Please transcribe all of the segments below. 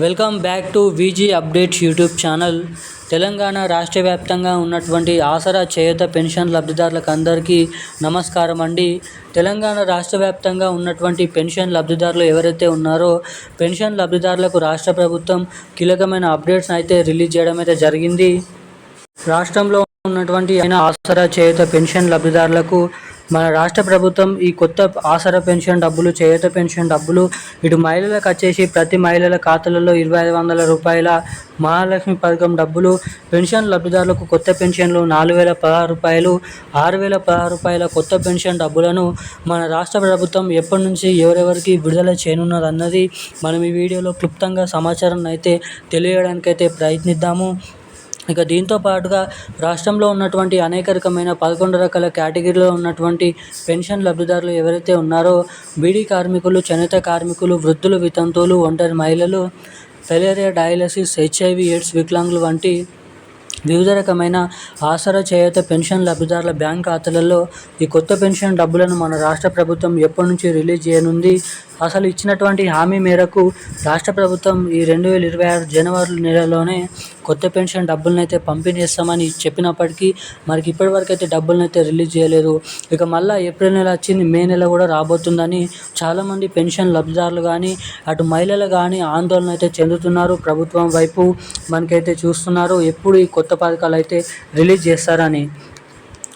Welcome back to VG updates YouTube channel. Telangana రాష్ట్ర వ్యాప్తంగా ఉన్నటువంటి ఆసరా చేయూత పెన్షన్ లబ్ధిదారులకు అందరికీ నమస్కారం అండి. తెలంగాణ రాష్ట్ర వ్యాప్తంగా ఉన్నటువంటి పెన్షన్ లబ్ధిదారులు ఎవరైతే ఉన్నారో పెన్షన్ లబ్ధిదారులకు రాష్ట్ర ప్రభుత్వం కీలకమైన అప్డేట్స్ అయితే రిలీజ్ చేయడం అయితే జరిగింది. రాష్ట్రంలో ఉన్నటువంటి ఆసరా చేయూత పెన్షన్ లబ్ధిదారులకు మన రాష్ట్ర ప్రభుత్వం ఈ కొత్త ఆసరా పెన్షన్ డబ్బులు, చేయూత పెన్షన్ డబ్బులు ఇటు మహిళలకు వచ్చేసి ప్రతి మహిళల ఖాతాలలో 2,500 రూపాయల మహాలక్ష్మి పథకం డబ్బులు, పెన్షన్ లబ్ధిదారులకు కొత్త పెన్షన్లు 4,016 రూపాయలు, 6,016 రూపాయల కొత్త పెన్షన్ డబ్బులను మన రాష్ట్ర ప్రభుత్వం ఎప్పటి నుంచి ఎవరెవరికి విడుదల చేయనున్నదన్నది మనం ఈ వీడియోలో క్లుప్తంగా సమాచారం అయితే తెలియడానికైతే ప్రయత్నిద్దాము. ఇక దీంతో పాటుగా రాష్ట్రంలో ఉన్నటువంటి అనేక రకమైన 11 రకాల కేటగిరీలో ఉన్నటువంటి పెన్షన్ లబ్ధిదారులు ఎవరైతే ఉన్నారో బీడీ కార్మికులు, చేనేత కార్మికులు, వృద్ధులు, వితంతువులు, ఒంటరి మహిళలు, ఫెలేరియా డయాలసిస్, HIV ఎయిడ్స్ వికలాంగులు వంటి వివిధ రకమైన ఆసరా చేయూత పెన్షన్ లబ్ధిదారుల బ్యాంక్ ఖాతాలలో ఈ కొత్త పెన్షన్ డబ్బులను మన రాష్ట్ర ప్రభుత్వం ఎప్పటి నుంచి రిలీజ్ చేయనుంది, అసలు ఇచ్చినటువంటి హామీ మేరకు రాష్ట్ర ప్రభుత్వం ఈ 2026 జనవరి నెలలోనే కొత్త పెన్షన్ డబ్బులను అయితే పంపిణీ చేస్తామని చెప్పినప్పటికీ మనకి ఇప్పటివరకు అయితే డబ్బులను అయితే రిలీజ్ చేయలేదు. ఇక మళ్ళీ ఏప్రిల్ నెల వచ్చింది, మే నెల కూడా రాబోతుందని చాలామంది పెన్షన్ లబ్ధిదారులు కానీ అటు మహిళలు కానీ ఆందోళన అయితే చెందుతున్నారు. ప్రభుత్వం వైపు మనకైతే చూస్తున్నారు ఎప్పుడు ఈ కొత్త పథకాలు అయితే రిలీజ్ చేస్తారని.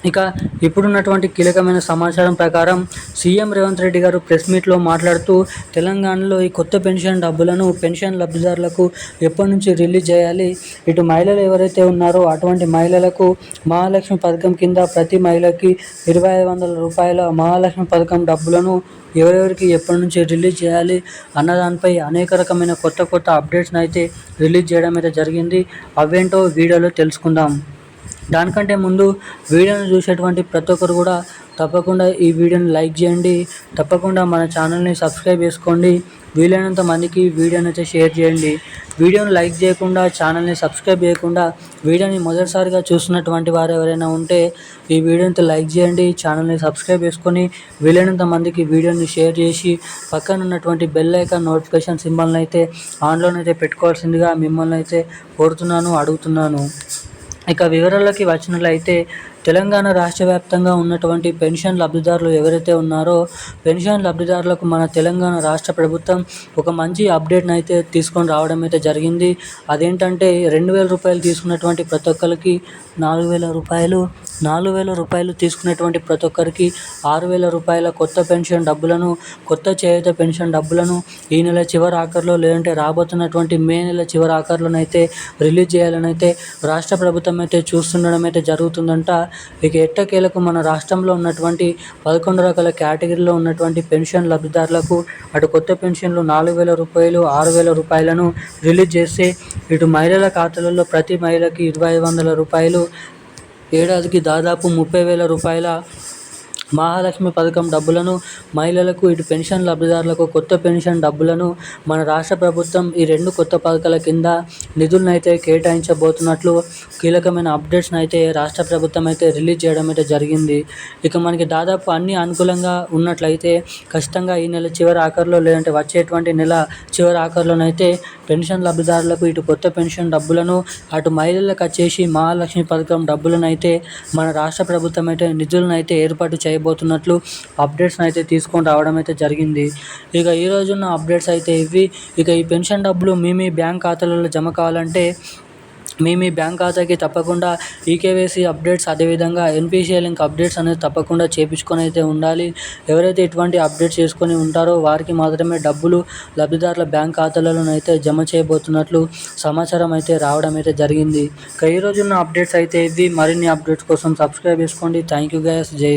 ఇక ఇప్పుడున్నటువంటి కీలకమైన సమాచారం ప్రకారం సీఎం రేవంత్ రెడ్డి గారు ప్రెస్ మీట్లో మాట్లాడుతూ తెలంగాణలో ఈ కొత్త పెన్షన్ డబ్బులను పెన్షన్ లబ్ధిదారులకు ఎప్పటి నుంచి రిలీజ్ చేయాలి, ఇటు మహిళలు ఎవరైతే ఉన్నారో అటువంటి మహిళలకు మహాలక్ష్మి పథకం కింద ప్రతి మహిళకి 2,500 రూపాయల మహాలక్ష్మి పథకం డబ్బులను ఎవరెవరికి ఎప్పటి నుంచి రిలీజ్ చేయాలి అన్నదానిపై అనేక రకమైన కొత్త అప్డేట్స్ని అయితే రిలీజ్ చేయడం అయితే జరిగింది. అవేంటో వీడియోలో తెలుసుకుందాం. దానికంటే ముందు వీడియోను చూసేటువంటి ప్రతి ఒక్కరు కూడా తప్పకుండా ఈ వీడియోని లైక్ చేయండి, తప్పకుండా మన ఛానల్ని సబ్స్క్రైబ్ చేసుకోండి, వీలైనంత మందికి వీడియోని అయితే షేర్ చేయండి. వీడియోని లైక్ చేయకుండా, ఛానల్ని సబ్స్క్రైబ్ చేయకుండా వీడియోని మొదటిసారిగా చూస్తున్నటువంటి వారు ఎవరైనా ఉంటే ఈ వీడియోని లైక్ చేయండి, ఛానల్ని సబ్స్క్రైబ్ చేసుకొని వీలైనంత మందికి వీడియోని షేర్ చేసి పక్కన ఉన్నటువంటి బెల్ ఐకాన్ నోటిఫికేషన్ సింబల్ని అయితే ఆన్లోనైతే పెట్టుకోవాల్సిందిగా మిమ్మల్ని అయితే కోరుతున్నాను, అడుగుతున్నాను. ఇక వివరాలకి వచ్చినట్లయితే తెలంగాణ రాష్ట్ర వ్యాప్తంగా ఉన్నటువంటి పెన్షన్ లబ్ధిదారులు ఎవరైతే ఉన్నారో పెన్షన్ లబ్ధిదారులకు మన తెలంగాణ రాష్ట్ర ప్రభుత్వం ఒక మంచి అప్డేట్ని అయితే తీసుకొని రావడం అయితే జరిగింది. అదేంటంటే 2,000 రూపాయలు తీసుకున్నటువంటి ప్రతి ఒక్కరికి 4,000 రూపాయలు, 4,000 రూపాయలు తీసుకునేటువంటి ప్రతి ఒక్కరికి 6,000 రూపాయల కొత్త పెన్షన్ డబ్బులను, కొత్త చేయూత పెన్షన్ డబ్బులను ఈ నెల చివరి ఆఖరిలో లేదంటే రాబోతున్నటువంటి మే నెల చివరి ఆఖరిలోనైతే రిలీజ్ చేయాలని అయితే రాష్ట్ర ప్రభుత్వం అయితే చూస్తుండడం అయితే జరుగుతుందంట. ఇక ఎట్టకేలకు మన రాష్ట్రంలో ఉన్నటువంటి 11 రకాల కేటగిరీలో ఉన్నటువంటి పెన్షన్ లబ్ధిదారులకు అటు కొత్త పెన్షన్లు 4,000 రూపాయలు, 6,000 రూపాయలను రిలీజ్ చేస్తే ఇటు మహిళల ఖాతాలలో ప్రతి మహిళకి 2,500 రూపాయలు, ఏడాదికి దాదాపు 30,000 రూపాయల మహాలక్ష్మి పథకం డబ్బులను మహిళలకు, ఇటు పెన్షన్ లబ్ధిదారులకు కొత్త పెన్షన్ డబ్బులను మన రాష్ట్ర ప్రభుత్వం ఈ 2 కొత్త పథకాల కింద నిధులను అయితే కేటాయించబోతున్నట్లు కీలకమైన అప్డేట్స్ని అయితే రాష్ట్ర ప్రభుత్వం అయితే రిలీజ్ చేయడం అయితే జరిగింది. ఇక మనకి దాదాపు అన్ని అనుకూలంగా ఉన్నట్లయితే ఖచ్చితంగా ఈ నెల చివరి ఆఖరిలో లేదంటే వచ్చేటువంటి నెల చివరి ఆఖరిలోనైతే పెన్షన్ లబ్ధిదారులకు ఇటు కొత్త పెన్షన్ డబ్బులను, అటు మహిళలకు వచ్చేసి మహాలక్ష్మి పథకం డబ్బులను అయితే మన రాష్ట్ర ప్రభుత్వం అయితే నిధులను అయితే ఏర్పాటు చేయబోతున్నట్లు అప్డేట్స్ని అయితే తీసుకొని రావడం అయితే జరిగింది. ఇక ఈరోజున్న అప్డేట్స్ అయితే ఇవి. ఇక ఈ పెన్షన్ డబ్బులు మీ బ్యాంక్ ఖాతాలలో జమ కావాలంటే మీ బ్యాంక్ ఖాతాకి తప్పకుండా ఈకేవైసీ అప్డేట్స్, అదేవిధంగా NPCI లింక్ అప్డేట్స్ అనేది తప్పకుండా చేయించుకొని అయితే ఉండాలి. ఎవరైతే ఇటువంటి అప్డేట్స్ చేసుకొని ఉంటారో వారికి మాత్రమే డబ్బులు లబ్ధిదారుల బ్యాంక్ ఖాతాలలోనైతే జమ చేయబోతున్నట్లు సమాచారం అయితే రావడం అయితే జరిగింది. ఇక ఈరోజున్న అప్డేట్స్ అయితే ఇవి. మరిన్ని అప్డేట్స్ కోసం సబ్స్క్రైబ్ చేసుకోండి. Thank you guys. జై